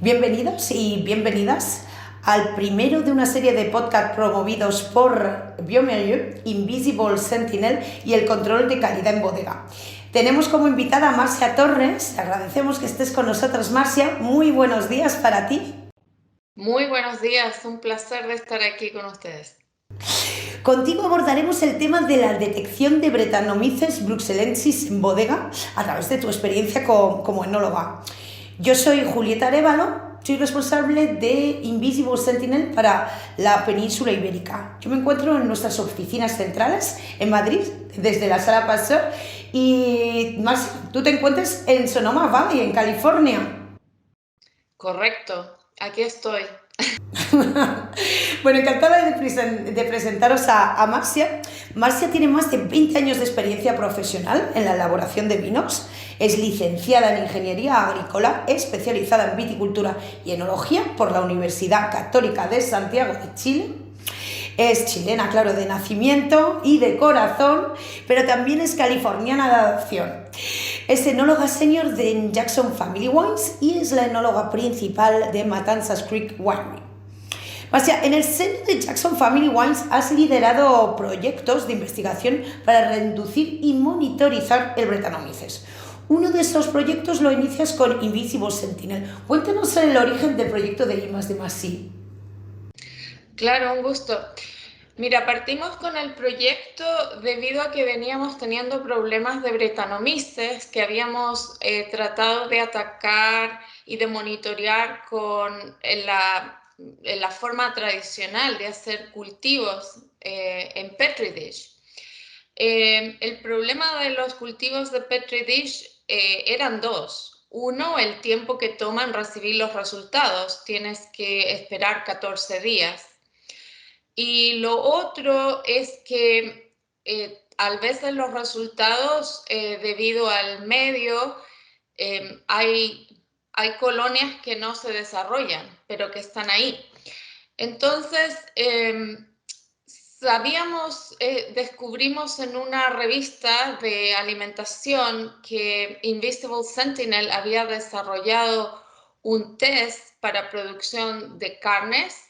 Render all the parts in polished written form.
Bienvenidos y bienvenidas al primero de una serie de podcasts promovidos por Biomilieu, Invisible Sentinel y el control de calidad en bodega. Tenemos como invitada a Marcia Torres. Agradecemos que estés con nosotros, Marcia. Muy buenos días para ti. Muy buenos días, un placer de estar aquí con ustedes. Contigo abordaremos el tema de la detección de Brettanomyces bruxellensis en bodega a través de tu experiencia como enóloga. Yo soy Julieta Arévalo, soy responsable de Invisible Sentinel para la península ibérica. Yo me encuentro en nuestras oficinas centrales en Madrid, desde la Sala Pasteur, y Marcia, tú te encuentras en Sonoma Valley, en California. Correcto, aquí estoy. Bueno, encantada de presentaros a Marcia. Marcia tiene más de 20 años de experiencia profesional en la elaboración de vinos. Es licenciada en Ingeniería Agrícola, especializada en viticultura y enología por la Universidad Católica de Santiago de Chile. Es chilena, claro, de nacimiento y de corazón, pero también es californiana de adopción. Es enóloga senior de Jackson Family Wines y es la enóloga principal de Matanzas Creek Winery. Marcia, en el seno de Jackson Family Wines has liderado proyectos de investigación para reducir y monitorizar el Brettanomyces. Uno de estos proyectos lo inicias con Invisible Sentinel. Cuéntanos el origen del proyecto de I+D+I. Claro, un gusto. Mira, partimos con el proyecto debido a que veníamos teniendo problemas de Brettanomyces que habíamos tratado de atacar y de monitorear con la forma tradicional de hacer cultivos en Petri dish. El problema de los cultivos de Petri dish eran dos. Uno, el tiempo que toman recibir los resultados. Tienes que esperar 14 días. Y lo otro es que a veces los resultados, debido al medio, hay colonias que no se desarrollan, pero que están ahí. Entonces, descubrimos en una revista de alimentación que Invisible Sentinel había desarrollado un test para producción de carnes,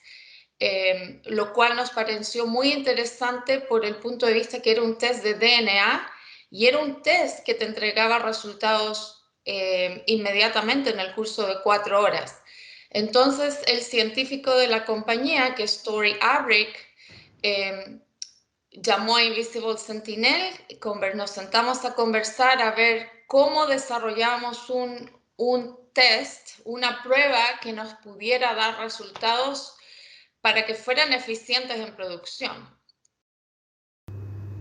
lo cual nos pareció muy interesante por el punto de vista que era un test de DNA y era un test que te entregaba resultados inmediatamente en el curso de 4 horas. Entonces, el científico de la compañía, que es Story Abrick, llamó a Invisible Sentinel, nos sentamos a conversar a ver cómo desarrollamos un test, una prueba que nos pudiera dar resultados para que fueran eficientes en producción.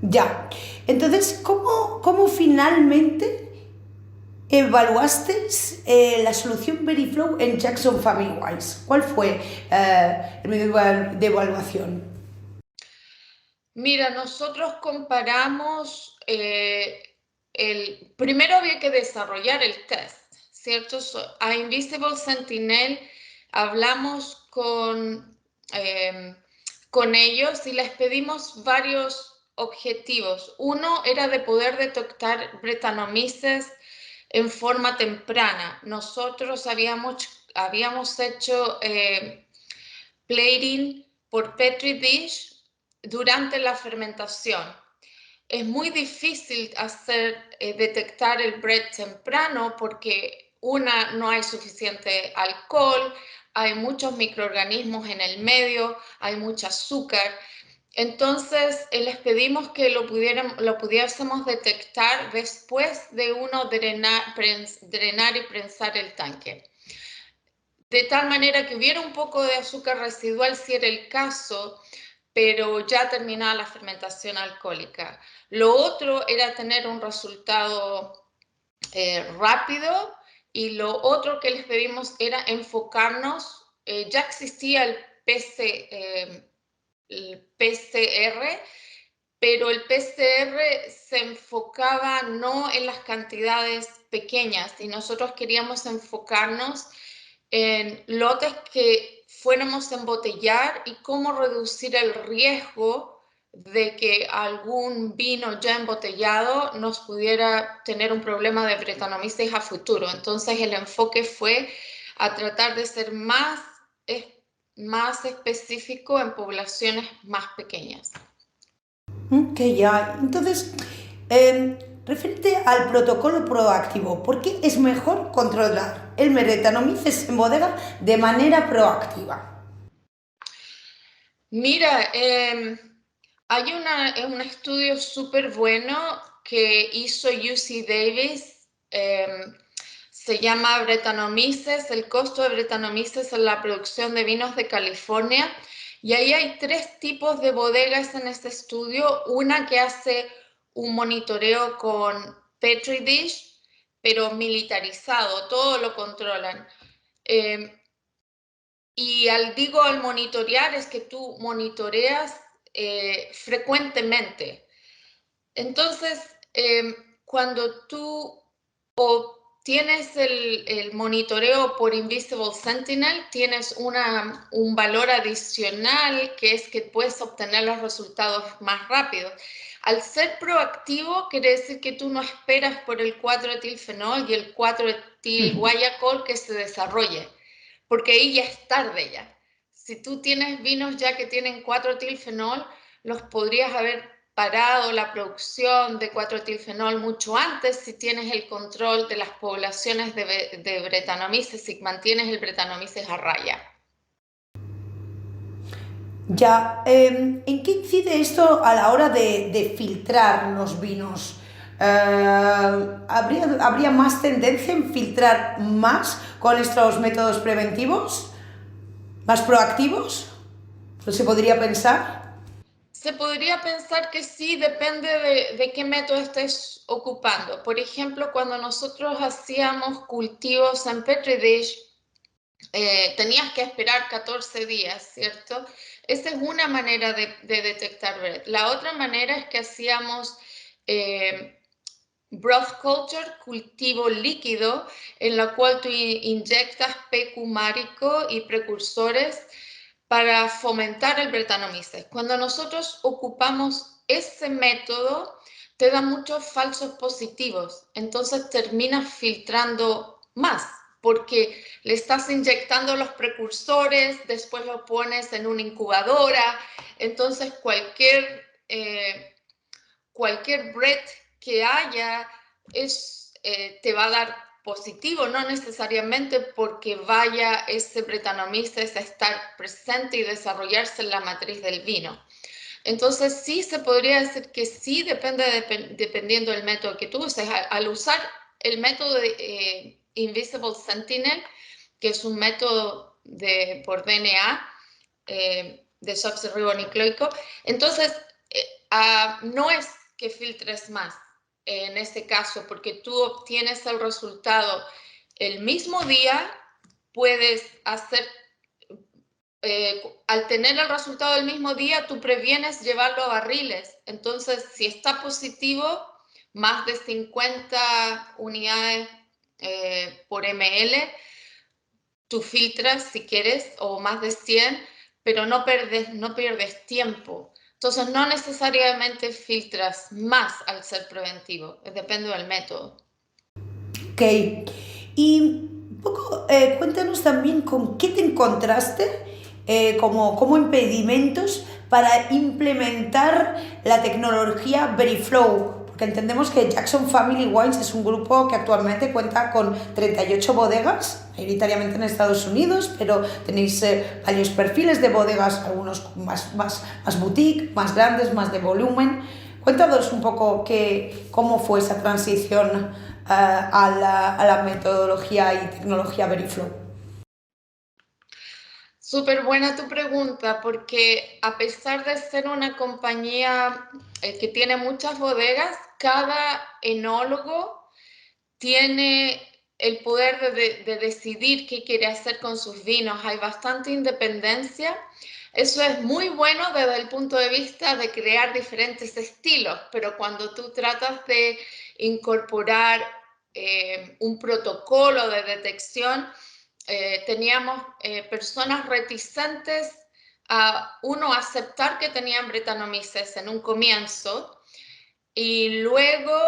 Ya. Entonces, ¿cómo finalmente evaluasteis la solución VeriFlow en Jackson Family Wines? ¿Cuál fue el medio de evaluación? Mira, nosotros comparamos, primero había que desarrollar el test, ¿cierto? A Invisible Sentinel hablamos con ellos y les pedimos varios objetivos. Uno era de poder detectar Brettanomyces en forma temprana. Nosotros habíamos hecho plating por Petri dish durante la fermentación. Es muy difícil detectar el Brett temprano porque no hay suficiente alcohol, hay muchos microorganismos en el medio, hay mucho azúcar. Entonces, les pedimos que lo pudiésemos detectar después de uno drenar y prensar el tanque. De tal manera que hubiera un poco de azúcar residual si era el caso, pero ya terminada la fermentación alcohólica. Lo otro era tener un resultado rápido, y lo otro que les pedimos era enfocarnos, ya existía el PCR, pero el PCR se enfocaba no en las cantidades pequeñas y nosotros queríamos enfocarnos en lotes que fuéramos a embotellar y cómo reducir el riesgo de que algún vino ya embotellado nos pudiera tener un problema de Brettanomyces a futuro. Entonces el enfoque fue a tratar de ser más específico en poblaciones más pequeñas. Que ya. Entonces, referente al protocolo proactivo, ¿por qué es mejor controlar el Brettanomyces en bodega de manera proactiva? Mira, hay un estudio súper bueno que hizo UC Davis, se llama Brettanomyces, el costo de Brettanomyces en la producción de vinos de California. Y ahí hay 3 tipos de bodegas en este estudio. Una que hace un monitoreo con Petri dish, pero militarizado, todo lo controlan. Y al monitorear es que tú monitoreas frecuentemente. Entonces, cuando tú tienes el monitoreo por Invisible Sentinel, tienes un valor adicional que es que puedes obtener los resultados más rápido. Al ser proactivo, quiere decir que tú no esperas por el 4-etilfenol y el 4-etil-guayacol que se desarrolle, porque ahí ya es tarde ya. Si tú tienes vinos ya que tienen 4-etilfenol, los podrías haber parado la producción de 4-etilfenol mucho antes si tienes el control de las poblaciones de Brettanomyces y mantienes el Brettanomyces a raya. Ya, ¿en qué incide esto a la hora de filtrar los vinos? ¿Habría más tendencia en filtrar más con estos métodos preventivos? ¿Más proactivos? ¿Se podría pensar? Se podría pensar que sí, depende de qué método estés ocupando. Por ejemplo, cuando nosotros hacíamos cultivos en Petri dish, tenías que esperar 14 días, ¿cierto? Esa es una manera de detectar Brett. La otra manera es que hacíamos broth culture, cultivo líquido, en la cual tú inyectas PQ márico y precursores para fomentar el Brettanomyces. Cuando nosotros ocupamos ese método, te da muchos falsos positivos, entonces terminas filtrando más, porque le estás inyectando los precursores, después lo pones en una incubadora, entonces cualquier Brett que haya te va a dar positivo, no necesariamente porque vaya ese Brettanomyces a estar presente y desarrollarse en la matriz del vino. Entonces sí se podría decir que sí, dependiendo del método que tú uses. Al usar el método de Invisible Sentinel, que es un método por DNA, desoxirribonucleico, entonces no es que filtres más en este caso, porque tú obtienes el resultado el mismo día, puedes hacer, al tener el resultado el mismo día, tú previenes llevarlo a barriles. Entonces, si está positivo, más de 50 unidades por ml, tú filtras si quieres, o más de 100, pero no pierdes tiempo. Entonces, no necesariamente filtras más al ser preventivo, depende del método. Ok. Y un poco, cuéntanos también con qué te encontraste como impedimentos para implementar la tecnología VeriFlow, porque entendemos que Jackson Family Wines es un grupo que actualmente cuenta con 38 bodegas, mayoritariamente en Estados Unidos, pero tenéis varios perfiles de bodegas, algunos más boutique, más grandes, más de volumen. Cuéntanos un poco cómo fue esa transición a la metodología y tecnología VeriFlow. Súper buena tu pregunta, porque a pesar de ser una compañía que tiene muchas bodegas, cada enólogo tiene el poder de decidir qué quiere hacer con sus vinos. Hay bastante independencia. Eso es muy bueno desde el punto de vista de crear diferentes estilos, pero cuando tú tratas de incorporar un protocolo de detección, teníamos personas reticentes a aceptar que tenían Brettanomyces en un comienzo y luego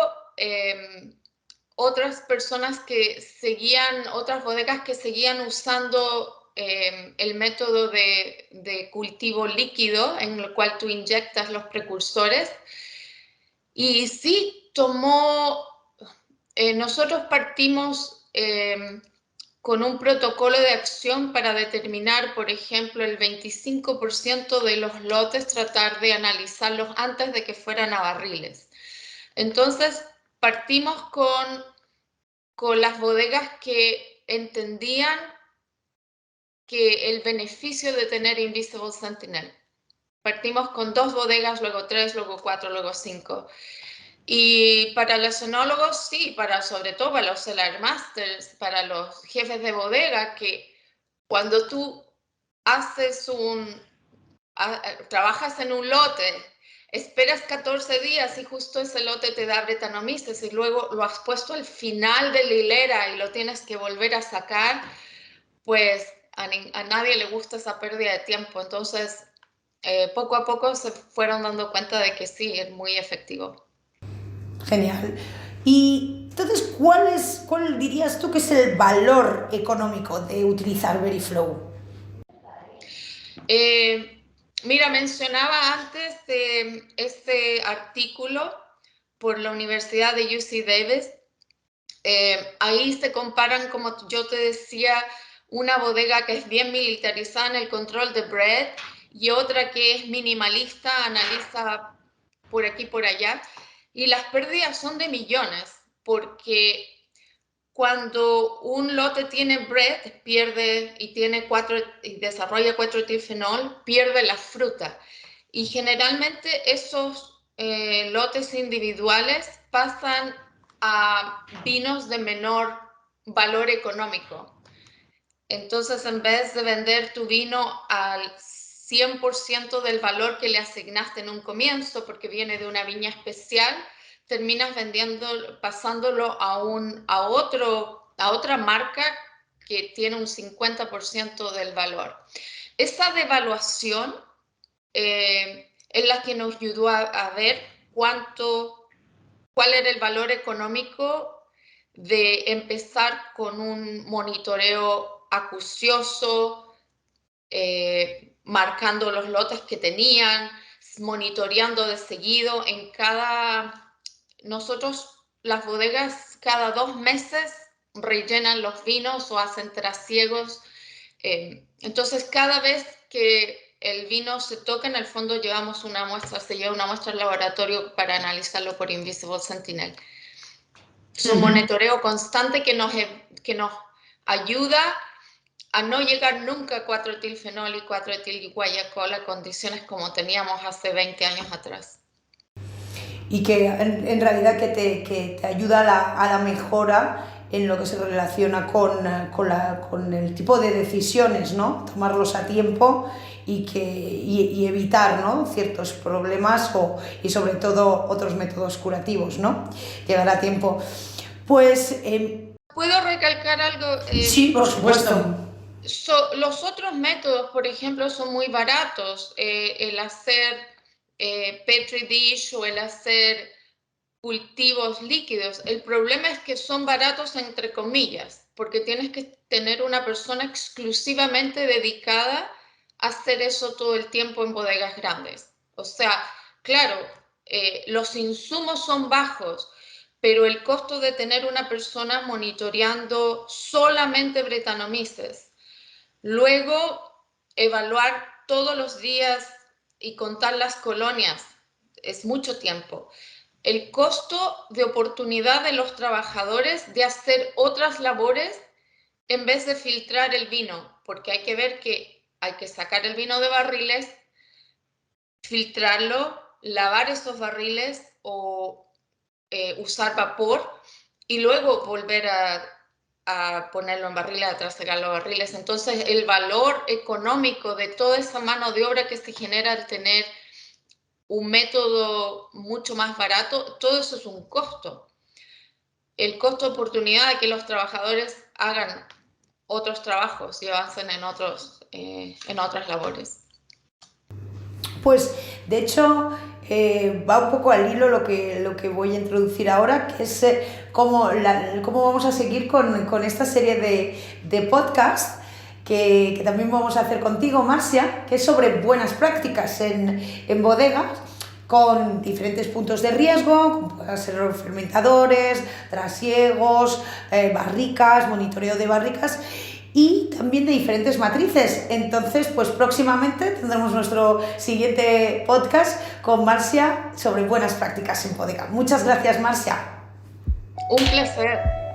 otras personas que seguían, otras bodegas que seguían usando el método de cultivo líquido en el cual tú inyectas los precursores. Y sí, nosotros partimos con un protocolo de acción para determinar, por ejemplo, el 25% de los lotes, tratar de analizarlos antes de que fueran a barriles. Entonces, partimos con las bodegas que entendían que el beneficio de tener Invisible Sentinel. Partimos con 2 bodegas, luego 3, luego 4, luego 5. Y para los enólogos, sí, sobre todo para los Cellar Masters, para los jefes de bodega, que cuando tú trabajas en un lote, esperas 14 días y justo ese lote te da Brettanomyces y luego lo has puesto al final de la hilera y lo tienes que volver a sacar, pues a nadie le gusta esa pérdida de tiempo. Entonces, poco a poco se fueron dando cuenta de que sí, es muy efectivo. Genial. Y entonces, ¿cuál dirías tú que es el valor económico de utilizar VeriFlow? Mira, mencionaba antes de este artículo por la Universidad de UC Davis. Ahí se comparan, como yo te decía, una bodega que es bien militarizada en el control de bread y otra que es minimalista, analiza por aquí por allá. Y las pérdidas son de millones, porque cuando un lote tiene bread, pierde y desarrolla 4-etilfenol, pierde la fruta. Y generalmente esos lotes individuales pasan a vinos de menor valor económico. Entonces, en vez de vender tu vino al 100% del valor que le asignaste en un comienzo, porque viene de una viña especial, terminas pasándolo a otra marca que tiene un 50% del valor. Esa devaluación es la que nos ayudó a ver cuál era el valor económico de empezar con un monitoreo acucioso, marcando los lotes que tenían, monitoreando de seguido nosotros, las bodegas, cada 2 meses rellenan los vinos o hacen trasiegos. Entonces, cada vez que el vino se toca, en el fondo se lleva una muestra al laboratorio para analizarlo por Invisible Sentinel. Es un monitoreo constante que nos ayuda a no llegar nunca a 4-etilfenol y 4-etil-guayacol a condiciones como teníamos hace 20 años atrás. Y que en realidad que te ayuda a la mejora en lo que se relaciona con el tipo de decisiones, ¿no? Tomarlos a tiempo y evitar, ¿no?, ciertos problemas y sobre todo otros métodos curativos, ¿no? Llegar a tiempo. Pues... ¿Puedo recalcar algo? Sí, por supuesto. Los otros métodos, por ejemplo, son muy baratos. El hacer Petri dish o el hacer cultivos líquidos. El problema es que son baratos entre comillas, porque tienes que tener una persona exclusivamente dedicada a hacer eso todo el tiempo en bodegas grandes. O sea, claro, los insumos son bajos, pero el costo de tener una persona monitoreando solamente Brettanomyces, luego evaluar todos los días y contar las colonias, es mucho tiempo. El costo de oportunidad de los trabajadores de hacer otras labores en vez de filtrar el vino, porque hay que ver que hay que sacar el vino de barriles, filtrarlo, lavar esos barriles o usar vapor y luego volver a ponerlo en barriles, a trasegar los barriles. Entonces, el valor económico de toda esa mano de obra que se genera al tener un método mucho más barato, todo eso es un costo. El costo de oportunidad de que los trabajadores hagan otros trabajos y avancen en otras labores. Pues, de hecho, va un poco al hilo lo que voy a introducir ahora, que es cómo vamos a seguir con esta serie de podcasts que también vamos a hacer contigo, Marcia, que es sobre buenas prácticas en bodegas, con diferentes puntos de riesgo, como pueden ser los fermentadores, trasiegos, barricas, monitoreo de barricas y también de diferentes matrices. Entonces, pues próximamente tendremos nuestro siguiente podcast con Marcia sobre buenas prácticas en bodega. Muchas gracias, Marcia. Un placer.